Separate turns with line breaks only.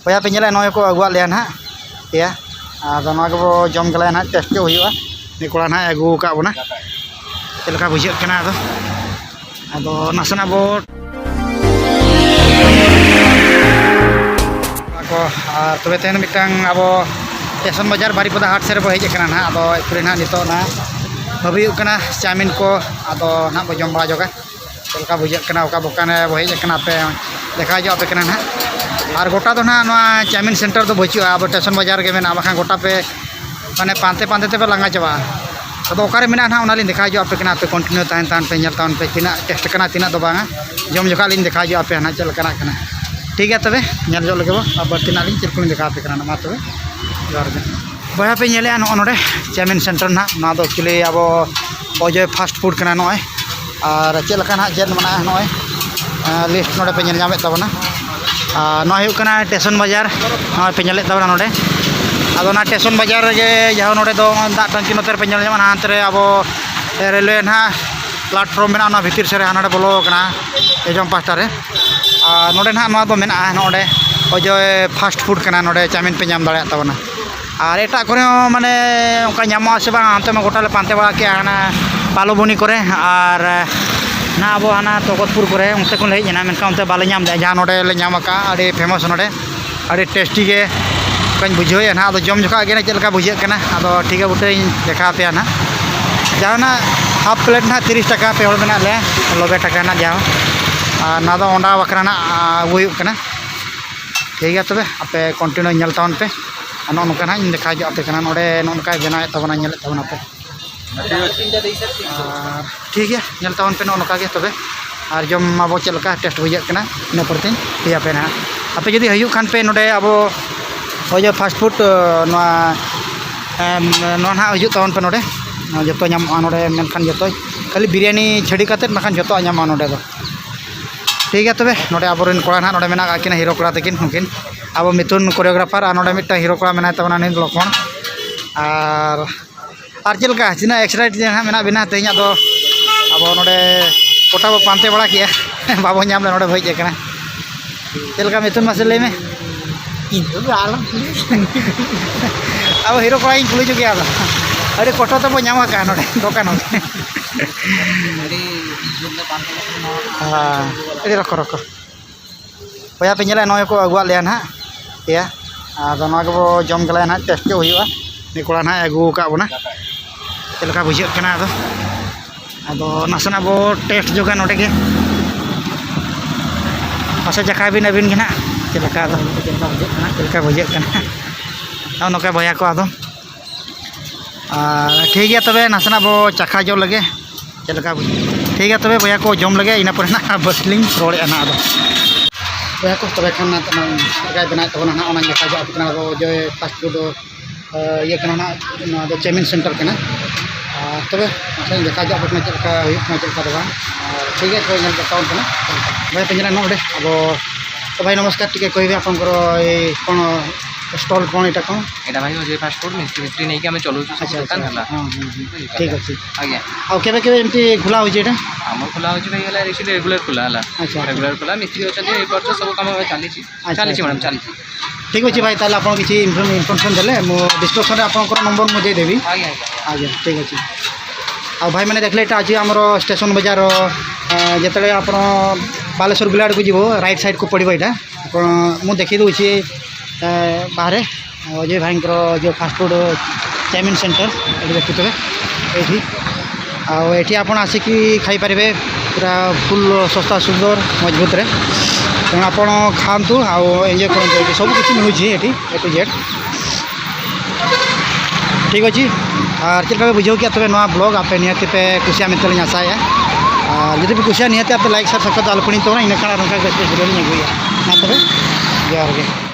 ᱵᱚᱭᱦᱟ ᱯᱮ ᱧᱮᱞᱟ ᱱᱚᱜᱼᱚᱭ ᱠᱚ ᱟᱹᱜᱩᱣᱟᱫ ᱞᱮᱭᱟ ᱱᱟᱦᱟᱜ ᱯᱮᱭᱟ ᱟᱫᱚ ᱱᱚᱣᱟ ᱜᱮᱵᱚ ᱡᱚᱢ ᱜᱮᱞᱟᱭᱟ ᱱᱟᱦᱟᱜ ᱴᱮᱥᱴ ᱜᱮ ᱦᱩᱭᱩᱜᱼᱟ ᱱᱤ ᱠᱚᱲᱟ ᱱᱟᱦᱟᱜ ᱟᱹᱜᱩ ᱟᱠᱟᱫ ᱵᱚᱱᱟ ᱪᱮᱫ ᱞᱮᱠᱟ ᱵᱩᱡᱷᱟᱹᱜ ᱠᱟᱱᱟ ᱟᱫᱚ ᱱᱟᱥᱮᱱᱟᱜ ᱵᱚ ᱟᱨ ᱛᱚᱵᱮ ᱛᱮᱦᱮᱧ ᱢᱤᱫᱴᱟᱝ ᱟᱵᱚ ᱥᱴᱮᱥᱚᱱ ᱵᱟᱡᱟᱨ ᱵᱟᱨᱤᱯᱟᱫᱟ ᱦᱟᱴ ᱥᱮᱫ ᱨᱮᱵᱚ ᱦᱮᱡ ᱟᱠᱟᱱᱟ ᱱᱟᱦᱟᱜ ᱟᱫᱚ ᱮᱠᱪᱩᱭᱮᱞᱤ ᱱᱟᱦᱟᱜ ᱱᱤᱛᱚᱜ ᱱᱟᱦᱟᱜ ᱦᱩᱭᱩᱜ ᱠᱟᱱᱟ ᱪᱟᱣᱢᱤᱱ ᱠᱚ ᱟᱫᱚ ᱱᱟᱦᱟᱜ ᱵᱚ ᱡᱚᱢ ᱵᱟᱲᱟ ᱡᱚᱜᱟ ᱪᱮᱫ ᱞᱮᱠᱟ ᱵᱩᱡᱷᱟᱹᱜ ᱠᱟᱱᱟ ᱚᱠᱟ ᱫᱚᱠᱟᱱ ᱨᱮ ᱵᱚ ᱦᱮᱡ ᱟᱠᱟᱱᱟ ᱟᱯᱮ ᱫᱮᱠᱷᱟᱣ ᱧᱚᱜ ᱟᱯᱮ ᱠᱟᱱᱟ ᱱᱟᱦᱟᱜ ᱟᱨ ᱜᱚᱴᱟ ᱫᱚ ᱱᱟᱦᱟᱜ ᱱᱚᱣᱟ ᱪᱟᱣᱢᱤᱱ ᱥᱮᱱᱴᱟᱨ ᱫᱚ ᱵᱟᱹᱪᱩᱜᱼᱟ ᱟᱵᱚ ᱥᱴᱮᱥᱚᱱ ᱵᱟᱡᱟर ᱜᱮ ᱢᱮᱱᱟᱜᱼᱟ ᱵᱟᱠᱷᱟᱱ ᱜᱚᱴᱟ ᱯᱮ ᱢᱟᱱᱮ ᱯᱟᱱᱛᱮ ᱛᱮᱯᱮ ᱞᱟᱸᱜᱟ ᱪᱟᱵᱟᱜᱼᱟ ᱟᱫᱚ ᱚᱠᱟᱨᱮ ᱢᱮᱱᱟᱜᱼᱟ ᱱᱟᱦᱟᱜ ᱚᱱᱟᱞᱤᱧ ᱫᱮᱠᱷᱟᱣ ᱧᱚᱜ ᱟᱯᱮ ᱠᱟᱱᱟ ᱟᱯᱮ ᱠᱚᱱᱴᱤᱱᱤᱭᱩ ᱛᱟᱦᱮᱱ ᱯᱮ ᱧᱮᱞ ᱛᱟᱵᱚᱱ ᱯᱮ ᱛᱤᱱᱟᱹᱜ ᱴᱮᱥᱴ ᱠᱟᱱᱟ ᱛᱤᱱᱟᱹᱜ ᱫᱚ ᱵᱟᱝᱟ ᱡᱚᱢ ᱡᱚᱠᱷᱟ ᱞᱤᱧ ᱫᱮᱠᱷᱟᱣ ᱧᱚᱜ ᱟᱯᱮ ᱱᱟᱦᱟᱜ ᱪᱮᱫ ᱞᱮᱠᱟᱱᱟᱜ ᱠᱟᱱᱟ ᱴᱷᱤᱠ ᱜᱮᱭᱟ ᱛᱚᱵᱮ ᱧᱮᱞ ᱧᱚᱜ ᱞᱮᱜᱮ ᱵᱚ ᱟᱨ ᱵᱟᱹᱲᱛᱤᱱᱟᱜ ᱞᱤᱧ ᱪᱮᱫ ᱠᱚᱞᱤᱧ ᱫᱮᱠᱷᱟᱣ ᱟᱯᱮ ᱠᱟᱱᱟ ᱢᱟ ᱛᱚᱵᱮ ᱡᱚᱦᱟᱨ ᱜᱮ ᱵᱚᱭᱦᱟ ᱯᱮ ᱧᱮᱞᱮᱜᱼᱟ ᱱᱚᱰᱮ ᱪᱟᱣᱢᱤᱱ ᱥᱮᱱᱴᱟᱨ ᱱᱟᱦᱟᱜ ᱱᱚᱣᱟ ᱫᱚ ᱮᱠᱪᱩᱭᱮᱞᱤ ᱟᱵᱚ ᱚᱡᱚᱭ ᱯᱷᱟᱥᱴ ᱯᱷᱩᱰ ᱠᱟᱱᱟ ᱱᱚᱜᱼᱚᱭ ᱟᱨ ᱪᱮᱫ ᱞᱮᱠᱟ ᱱᱟᱦᱟᱜ ᱪᱮᱫ ᱢᱮᱱᱟᱜᱼᱟ ᱱᱚᱜᱼᱚᱭ ᱞᱤᱥᱴ ᱱᱚᱰᱮ ᱯᱮ ᱧᱮᱞ ᱧᱟᱢᱮᱫ ᱛᱟᱵᱚᱱᱟ ᱟᱨ ᱱᱚᱣᱟ ᱦᱩᱭᱩᱜ ᱠᱟᱱᱟ ᱥᱴᱮᱥᱚᱱ ᱵᱟᱡᱟᱨ ᱱᱚᱜᱼᱚᱭ ᱯᱮ ᱧᱮᱞᱮᱫ ᱛᱟᱵᱚᱱᱟ ᱱᱚᱰᱮ ᱟᱫᱚ ᱚᱱᱟ ᱥᱴᱮᱥᱚᱱ ᱵᱟᱡᱟᱨ ᱨᱮᱜᱮ ᱡᱟᱦᱟᱸ ᱱᱚᱰᱮ ᱫᱚ ᱫᱟᱜ ᱴᱟᱝᱠᱤ ᱱᱚᱛᱮ ᱨᱮᱯᱮ ᱧᱮᱞ ᱧᱟᱢᱟ ᱦᱟᱱᱛᱮ ᱨᱮ ᱟᱵᱚ ᱨᱮᱞᱣᱮ ᱱᱟᱦᱟᱜ ᱯᱞᱟᱴᱯᱷᱨᱚᱢ ᱢᱮᱱᱟᱜᱼᱟ ᱚᱱᱟ ᱵᱷᱤᱛᱤᱨ ᱥᱮᱫ ᱨᱮ ᱱᱚᱰᱮ ᱵᱚᱞᱚ ᱟᱠᱟᱱᱟ ᱮᱡᱚᱢ ᱯᱟᱥᱴᱟ ᱨᱮ ᱟᱨ ᱱᱚᱰᱮ ᱱᱟᱦᱟᱜ ᱱᱚᱣᱟ ᱫᱚ ᱢᱮᱱᱟᱜᱼᱟ ᱱᱚᱰᱮ ᱚᱡᱚᱭ ᱯᱷᱟᱥᱴ ᱯᱷᱩᱰ ᱠᱟᱱᱟ ᱱᱚᱰᱮ ᱪᱟᱣᱢᱤᱱ ᱯᱮ ᱧᱟᱢ ᱫᱟᱲᱮᱭᱟᱜ ᱛᱟᱵᱚᱱᱟ ᱟᱨ ᱮᱴᱟᱜ ᱠᱚᱨᱮ ᱦᱚᱸ ᱢᱟᱱᱮ ᱚᱱᱠᱟ ᱧᱟᱢᱚᱜᱼᱟ ᱥᱮ ᱵᱟᱝ ᱦᱟᱱᱛᱮ ᱢᱟ ᱜᱚᱴᱟ ᱞᱮ ᱯᱟᱱᱛᱮ ᱵᱟᱲᱟ ᱠᱮᱜᱼᱟ ᱦᱟᱱᱟ ᱯᱟᱞᱚᱵᱚᱱᱤ ᱠᱚᱨᱮ ᱟᱨ ᱱᱟ ᱟᱵᱚ ᱦᱟᱱᱟ ᱛᱚᱜᱚᱛᱯᱩᱨ ᱠᱚᱨᱮ ᱚᱱᱛᱮ ᱠᱷᱚᱱ ᱞᱮ ᱦᱮᱡ ᱮᱱᱟ ᱢᱮᱱᱠᱷᱟᱱ ᱚᱱᱛᱮ ᱵᱟᱞᱮ ᱧᱟᱢ ᱞᱮᱜᱼᱟ ᱡᱟᱦᱟᱸ ᱱᱚᱰᱮ ᱞᱮ ᱧᱟᱢ ᱟᱠᱟᱫᱼᱟ ᱟᱹᱰᱤ ᱯᱷᱮᱢᱟᱥ ᱱᱚᱰᱮ ᱟᱹᱰᱤ ᱴᱮᱥᱴᱤ ᱜᱮ ᱚᱱᱠᱟᱧ ᱵᱩᱡᱷᱟᱹᱣᱮᱫᱼᱟ ᱱᱟᱦᱟᱜ ᱟᱫᱚ ᱡᱚᱢ ᱡᱚᱠᱷᱟ ᱜᱮ ᱪᱮᱫ ᱞᱮᱠᱟ ᱵᱩᱡᱷᱟᱹᱜ ᱠᱟᱱᱟ ᱟᱫᱚ ᱴᱷᱤᱠ ᱵᱩᱴᱟᱹᱧ ᱫᱮᱠᱷᱟᱣ ᱟᱯᱮᱭᱟ ᱱᱟᱦᱟᱜ ᱡᱟᱦᱟᱱᱟᱜ ᱦᱟᱯ ᱯᱞᱮᱴ ᱱᱟᱦᱟᱜ 30 ᱴᱟᱠᱟ ᱯᱮ ᱦᱚᱲ ᱢᱮᱱᱟᱜ ᱞᱮᱭᱟ 90 ᱴᱟᱠᱟ ᱱᱟᱦᱟᱜ ᱡᱟᱦᱟᱸ ᱟᱨ ᱱᱚᱣᱟ ᱫᱚ ᱚᱸᱰᱟ ᱵᱟᱠᱷᱨᱟ ᱱᱟᱦᱟᱜ ᱟᱹᱜᱩ ᱦᱩᱭᱩᱜ ᱠᱟᱱᱟ ᱴᱷᱤᱠ ᱜᱮᱭᱟ ᱛᱚᱵᱮ ᱟᱯᱮ ᱠᱚᱱᱴᱤᱱᱤᱭᱩ ᱧᱮᱞ ᱛᱟᱵᱚᱱ ᱯᱮ ᱱᱚᱜᱼᱚ ᱱᱚᱝᱠᱟ ᱱᱟᱦᱟᱜ ᱤᱧ ᱫᱮᱠᱷᱟᱣ ᱧᱚᱜ ᱟᱯᱮ ᱠᱟᱱᱟ ᱱᱚᱰᱮ ᱱᱚᱜᱼᱚ ᱱᱚᱝᱠᱟᱭ ᱵᱮᱱᱟᱣᱮᱫ ᱛᱟᱵᱚᱱᱟ ᱧᱮᱞᱮᱫ ᱛᱟᱵᱚᱱᱟ ᱯᱮ ᱟᱨ ᱴᱷᱤᱠ ᱜᱮᱭᱟ ᱧᱮᱞ ᱛᱟᱵᱚᱱ ᱯᱮ ᱱᱚᱜᱼᱚ ᱱᱚᱝᱠᱟ ᱜᱮ ᱛᱚᱵᱮ ᱟᱨ ᱡᱚᱢ ᱟᱵᱚ ᱪᱮᱫ ᱞᱮᱠᱟ ᱴᱮᱥᱴ ᱵᱩᱡᱷᱟᱹᱜ ᱠᱟᱱᱟ ᱤᱱᱟᱹ ᱯᱚᱨᱮᱛᱮᱧ ᱞᱟᱹᱭᱟᱯᱮ ᱱᱟᱦᱟᱜ ᱟᱯᱮ ᱡᱩᱫᱤ ᱦᱤᱡᱩᱜ ᱠᱷᱟᱱ ᱯᱮ ᱱᱚᱰᱮ ᱟᱵᱚ ᱚᱡᱚᱭ ᱯᱷᱟᱥᱴ ᱯᱷᱩᱰ ᱱᱚᱣᱟ ᱱᱟᱦᱟᱜ ᱦᱤᱡᱩᱜ ᱛᱟᱵᱚᱱ ᱯᱮ ᱱᱚᱰᱮ ᱡᱚᱛᱚ ᱧᱟᱢᱚᱜᱼᱟ ᱱᱚᱰᱮ ᱢᱮᱱᱠᱷᱟᱱ ᱡᱚᱛᱚ ᱠᱷᱟᱹᱞᱤ ᱵᱤᱨᱭᱟᱱᱤ ᱪᱷᱟᱹᱲᱤ ᱠᱟᱛᱮᱫ ᱵᱟᱠᱷᱟᱱ ᱡᱚᱛᱚᱣᱟᱜ ᱧᱟᱢᱚᱜᱼᱟ ᱱᱚᱰᱮ ᱫᱚ ᱴᱷᱤᱠ ᱜᱮᱭᱟ ᱛᱚᱵᱮ ᱱᱚᱰᱮ ᱟᱵᱚᱨᱮᱱ ᱠᱚᱲᱟ ᱱᱟᱦᱟᱜ ᱱᱚᱰᱮ ᱢᱮᱱᱟᱜ ᱠᱟᱜ ᱠᱤᱱᱟ ᱦᱤᱨᱳ ᱠᱚᱲᱟ ᱛᱟᱹᱠᱤᱱ ᱩᱱᱠᱤᱱ ᱟᱵᱚ ᱢᱤᱛᱷᱩᱱ ᱠᱳরিওগ্রাফার ᱟᱨ ᱱᱚᱰᱮ ᱢᱤᱫᱴᱟᱝ ᱦᱤᱨᱳ ᱠᱚᱲᱟ ᱢᱮᱱᱟᱭ ᱛᱟᱵᱚᱱᱟ ᱱᱤᱛ ᱞᱚᱠᱷᱚᱱ ᱟᱨ ᱪᱮᱫ ᱞᱮᱠᱟ ᱛᱤᱱᱟᱹᱜ ᱮᱠᱥᱟᱭᱴᱮᱰ ᱱᱟᱦᱟᱜ ᱢᱮᱱᱟᱜ ᱵᱮᱱᱟ ᱛᱮᱦᱮᱧ ᱟᱫᱚ ᱟᱵᱚ ᱱᱚᱰᱮ ᱜᱚᱴᱟ ᱵᱚ ᱯᱟᱱᱛᱮ ᱵᱟᱲᱟ ᱠᱮᱜᱼᱟ ᱵᱟᱵᱚ ᱧᱟᱢ ᱞᱮᱫᱟ ᱱᱚᱰᱮ ᱵᱚ ᱦᱮᱡ ᱟᱠᱟᱱᱟ ᱪᱮᱫ ᱞᱮᱠᱟ ᱢᱤᱛᱷᱩᱱ ᱢᱟᱥᱮ ᱞᱟᱹᱭ ᱢᱮ ᱟᱵᱚ ᱦᱤᱨᱳ ᱠᱚᱲᱟ ᱤᱧ ᱠᱩᱞᱤ ᱧᱚᱜᱮᱭᱟ ᱟᱫᱚ ᱟᱹᱰᱤ ᱠᱚᱴᱚ ᱛᱮᱵᱚ ᱧᱟᱢ ᱟᱠᱟᱫᱼᱟ ᱱᱚᱰᱮ ᱫᱚᱠᱟᱱ ᱦᱚᱸ ᱟᱹᱰᱤ ᱨᱚᱠᱚ ᱵᱚᱭᱦᱟ ᱯᱮ ᱧᱮᱞᱟ ᱱᱚᱜᱼᱚᱭ ᱠᱚ ᱟᱹᱜᱩᱣᱟᱫ ᱞᱮᱭᱟ ᱱᱟᱦᱟᱜ ᱯᱮᱭᱟ ᱟᱫᱚ ᱱᱚᱣᱟ ᱜᱮᱵᱚ ᱡᱚᱢ ᱜᱮᱞᱟᱭᱟ ᱱᱟᱦᱟᱜ ᱴᱮᱥᱴ ᱜᱮ ᱦᱩᱭᱩᱜᱼᱟ ᱱᱤ ᱠᱚᱲᱟ ᱱᱟᱦᱟᱜ ᱟᱹᱜᱩ ᱟᱠᱟᱫ ᱵᱚᱱᱟ ᱪᱮᱫ ᱞᱮᱠᱟ ᱵᱩᱡᱷᱟᱹᱜ ᱠᱟᱱᱟ ᱟᱫᱚ ᱱᱟᱥᱮᱱᱟᱜ ᱵᱚ ᱴᱮᱥᱴ ᱡᱚᱜᱟ ᱱᱚᱰᱮ ᱜᱮ ᱯᱟᱥᱮ ᱪᱟᱠᱷᱟ ᱵᱤᱱ ᱟᱹᱵᱤᱱ ᱜᱮ ᱱᱟᱦᱟᱜ ᱪᱮᱫ ᱞᱮᱠᱟ ᱪᱮᱫ ᱞᱮᱠᱟ ᱵᱩᱡᱷᱟᱹᱜ ᱠᱟᱱᱟ ᱱᱚᱜᱼᱚ ᱱᱚᱝᱠᱟ ᱵᱚᱭᱦᱟ ᱠᱚ ᱟᱫᱚ ᱟᱨ ᱴᱷᱤᱠ ᱜᱮᱭᱟ ᱛᱚᱵᱮ ᱱᱟᱥᱮᱱᱟᱜ ᱵᱚ ᱪᱟᱠᱷᱟ ᱡᱚᱜ ᱞᱮᱜᱮ ᱪᱮᱫ ᱞᱮᱠᱟ ᱵᱩᱡᱷᱟᱹᱜ ᱴᱷᱤᱠ ᱜᱮᱭᱟ ᱛᱚᱵᱮ ᱵᱚᱭᱦᱟ ᱠᱚ ᱡᱚᱢ ᱞᱮᱜᱮ ᱤᱱᱟᱹ ᱯᱚᱨᱮ ᱱᱟᱦᱟᱜ ᱵᱟᱥ ᱞᱤᱧ ᱨᱚᱲᱮᱫᱼᱟ ᱱᱟᱦᱟᱜ ᱟᱫᱚ ᱵᱚᱭᱦᱟ ᱠᱚ ᱛᱚᱵᱮ ᱠᱷᱟᱱ ᱪᱮᱫ ᱵᱮᱱᱟᱣᱮᱫ ᱛᱟᱵᱚᱱᱟ ᱱᱟᱦᱟᱜ ᱚᱱᱟᱧ ᱫᱮᱠᱷᱟᱣ ᱧᱚᱜ ᱟᱯᱮ ᱠᱟᱱᱟ ᱟᱵᱚ ᱚᱡᱚᱭ ᱯᱷᱟᱥᱴ ᱯᱷᱩᱰ ᱤᱭᱟᱹ ᱠᱟᱱᱟ ᱱᱟᱦᱟᱜ ᱱᱚᱣᱟ ᱫᱚ ᱪᱟᱣᱢᱤᱱ ᱥᱮᱱᱴᱟᱨ ᱠᱟᱱᱟ ᱟᱨ ᱛᱚᱵᱮ ᱱᱟᱥᱮᱧ ᱫᱮᱠᱷᱟᱣ ᱧᱚᱜ ᱟᱯᱮ ᱠᱟᱱᱟ ᱪᱮᱫ ᱞᱮᱠᱟ ᱦᱩᱭᱩᱜ ᱠᱟᱱᱟ ᱪᱮᱫ ᱞᱮᱠᱟ ᱫᱚ ᱵᱟᱝ ᱟᱨ ᱴᱷᱤक है तोᱧᱮᱞ ᱛᱟᱵᱚᱱ ᱠᱟᱱᱟ ଭାଇ ପେଞ୍ଜରା ନୋଡ଼େ अब तो भाई नमस्कार टिके कहबे आपनकर ए कोन स्टॉल कोन एटा कोन
एटा भाई अजय फास्ट फूड मिस्त्री नहीं कि हम चलू छु सब दुकान हला
हां ठीक अछि
आज्ञा
आ केबे केबे एमती खुला होई जेटा
हम खुला होई भाई हला एक्चुअली रेगुलर खुला हला
अच्छा
रेगुलर खुला मिस्त्री होचंदी ए पर सब काम चाली छी मैडम चाली छी
ठीक अछि भाई ताले आपन किछि इन्फॉर्मेशन देले मो डिस्क्रिप्शन रे आपनकर नंबर मु दे देबी
आज्ञा
आज्ञा ठीक अछि आ भाई मैंने देखले एटा आज हमरो स्टेशन बाजार जेतले आपन बालेश्वर बिलाड को जीवो राइट साइड को पड़ो यहाँ मुझे देखी दूसरी बाहर अजय भाई जो फास्ट फूड चाउमिन सेंटर ये देखुथे ये आठी आप आसिकी खाईपारे पूरा फुल सस्ता सुंदर मजबूत रे तेणु आप खातु आउ एंजय करूँ सब किसी मिलूँ ये ए टू जेड ठीक अच्छे और चलकर बुझे क्या तब ना ब्लॉग आप निहती पे कुसिया मिलते आशाया और जब भी कुसिया निहती आप लाइक सब्सक्राइब तो अलपणी तो इन बेस बेस भिडियो अगुया तब जोहार।